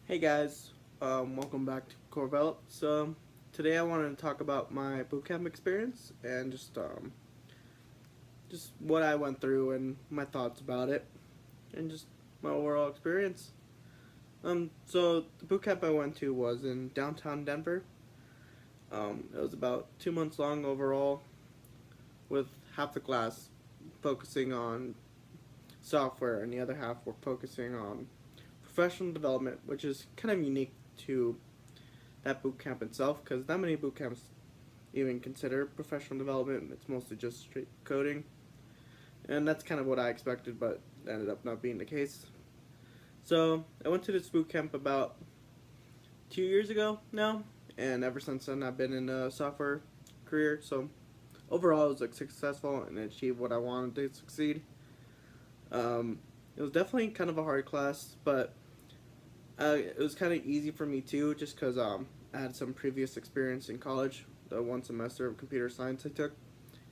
Hey guys, welcome back to Corvelop. So today I wanted to talk about my bootcamp experience and just what I went through and my thoughts about it and just my overall experience. So the bootcamp I went to was in downtown Denver. It was about 2 months long overall, with half the class focusing on software and the other half were focusing on professional development, which is kind of unique to that boot camp itself because not many boot camps even consider professional development. It's mostly just straight coding, and that's kind of what I expected, but that ended up not being the case. So I went to this boot camp about 2 years ago now, and ever since then I've been in a software career. So overall, it was like successful and achieved what I wanted to succeed. It was definitely kind of a hard class, but it was kind of easy for me too, just because I had some previous experience in college. The one semester of computer science I took,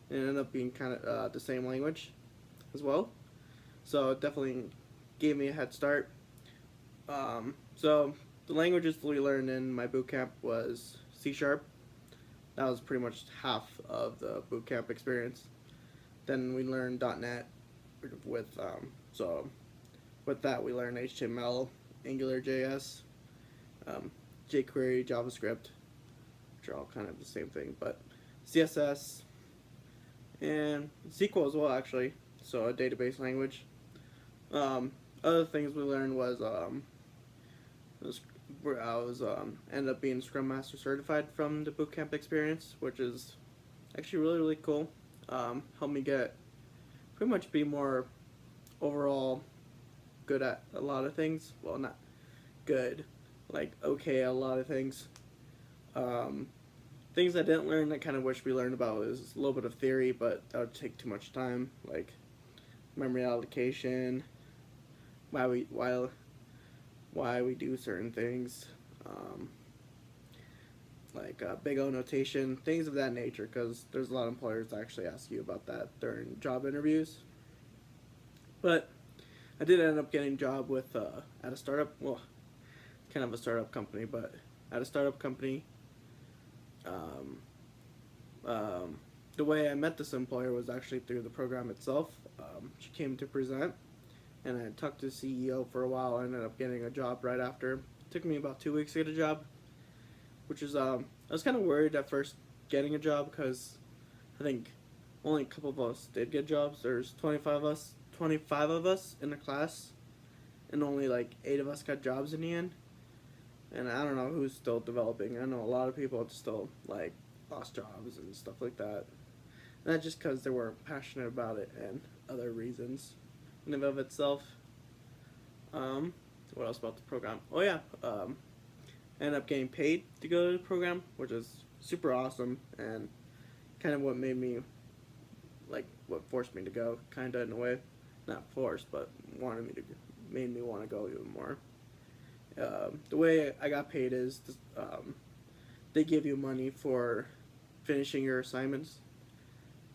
and it ended up being kind of the same language as well. So it definitely gave me a head start. So the languages we learned in my boot camp was C sharp. That was pretty much half of the boot camp experience. Then we learned .NET with so with that we learned HTML, AngularJS, jQuery, JavaScript, which are all kind of the same thing, but CSS and SQL as well, actually. So a database language. Other things we learned I was ended up being Scrum Master certified from the bootcamp experience, which is actually really cool. Helped me get pretty much be more overall good at a lot of things. Well, not good, like okay at a lot of things. Um, Things I didn't learn I kind of wish we learned about is a little bit of theory, but that would take too much time, like memory allocation, why we do certain things, um, like big O notation, things of that nature, because there's a lot of employers that actually ask you about that during job interviews. But I did end up getting a job with at a startup, well, kind of a startup company, but at a startup company. Um, the way I met this employer was actually through the program itself. She came to present, and I talked to the CEO for a while. I ended up getting a job right after. It took me about 2 weeks to get a job, which is I was kind of worried at first getting a job because I think only a couple of us did get jobs. There's 25 of us in the class, and only like 8 of us got jobs in the end. And I don't know who's still developing. I know a lot of people still like lost jobs and stuff like that. And that's just because they weren't passionate about it and other reasons in and of itself. What else about the program? Oh yeah, ended up getting paid to go to the program, which is super awesome and kind of what made me like what forced me to go, kind of in a way, not forced, but made me want to go even more. The way I got paid is they give you money for finishing your assignments,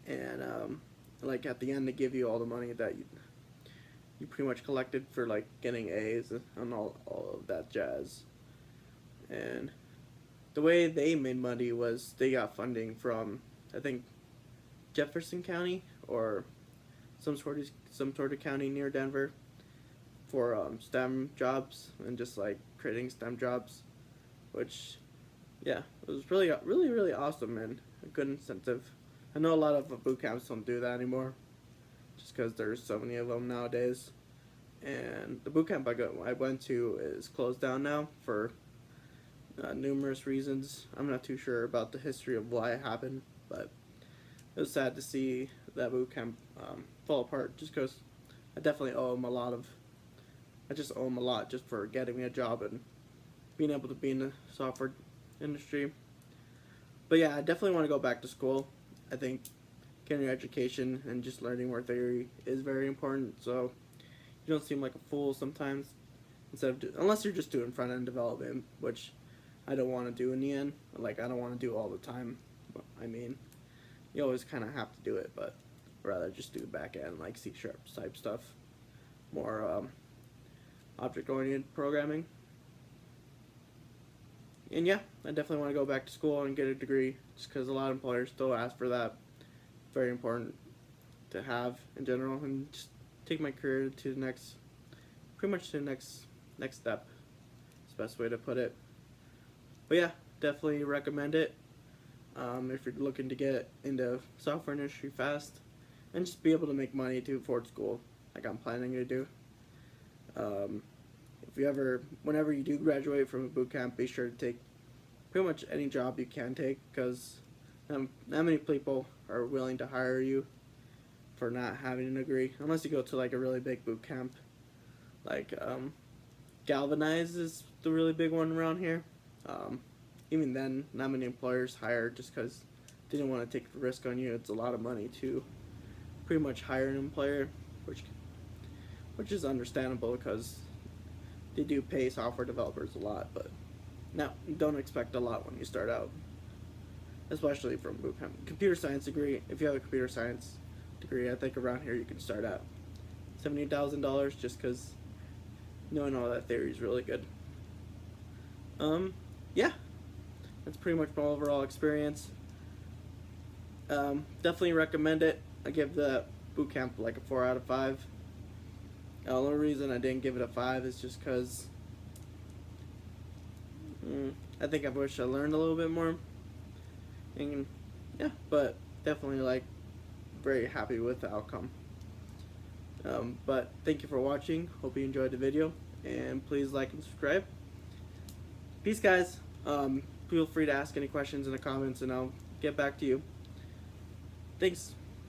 and like at the end they give you all the money that you pretty much collected for like getting A's and all of that jazz. And the way they made money was they got funding from I think Jefferson County or some sort of county near Denver for STEM jobs and just like creating STEM jobs, which yeah, it was really awesome and a good incentive. I know a lot of boot camps don't do that anymore, just because there's so many of them nowadays. And the boot camp I went to is closed down now for numerous reasons. I'm not too sure about the history of why it happened, but it was sad to see that boot camp fall apart. Just because I definitely owe them a lot of. I just owe them a lot just for getting me a job and being able to be in the software industry. But yeah, I definitely want to go back to school. I think getting your education and just learning more theory is very important. So you don't seem like a fool sometimes, unless you're just doing front end development, which I don't want to do in the end. Like I don't want to do all the time. I mean, you always kind of have to do it, but I'd rather just do back end like C sharp type stuff, more object oriented programming. And yeah, I definitely want to go back to school and get a degree, just because a lot of employers still ask for that. Very important to have in general, and just take my career to the next, pretty much to the next step. It's the best way to put it. But yeah, definitely recommend it if you're looking to get into software industry fast and just be able to make money to afford school, like I'm planning to do. If you whenever you do graduate from a boot camp, be sure to take pretty much any job you can take, because not many people are willing to hire you for not having a degree, unless you go to like a really big boot camp. Like Galvanize is the really big one around here. Even then, not many employers hire just because they didn't want to take the risk on you. It's a lot of money to pretty much hire an employer, which is understandable because they do pay software developers a lot, but no, don't expect a lot when you start out, especially from bootcamp. Computer science degree, if you have a computer science degree, I think around here you can start at $70,000 just because knowing all that theory is really good. Yeah, that's pretty much my overall experience. Definitely recommend it. I give the bootcamp like a 4 out of 5. The only reason I didn't give it a 5 is just because I think I wish I learned a little bit more. And yeah, but definitely like very happy with the outcome. But thank you for watching. Hope you enjoyed the video, and please like and subscribe. Peace, guys. Feel free to ask any questions in the comments, and I'll get back to you. Thanks.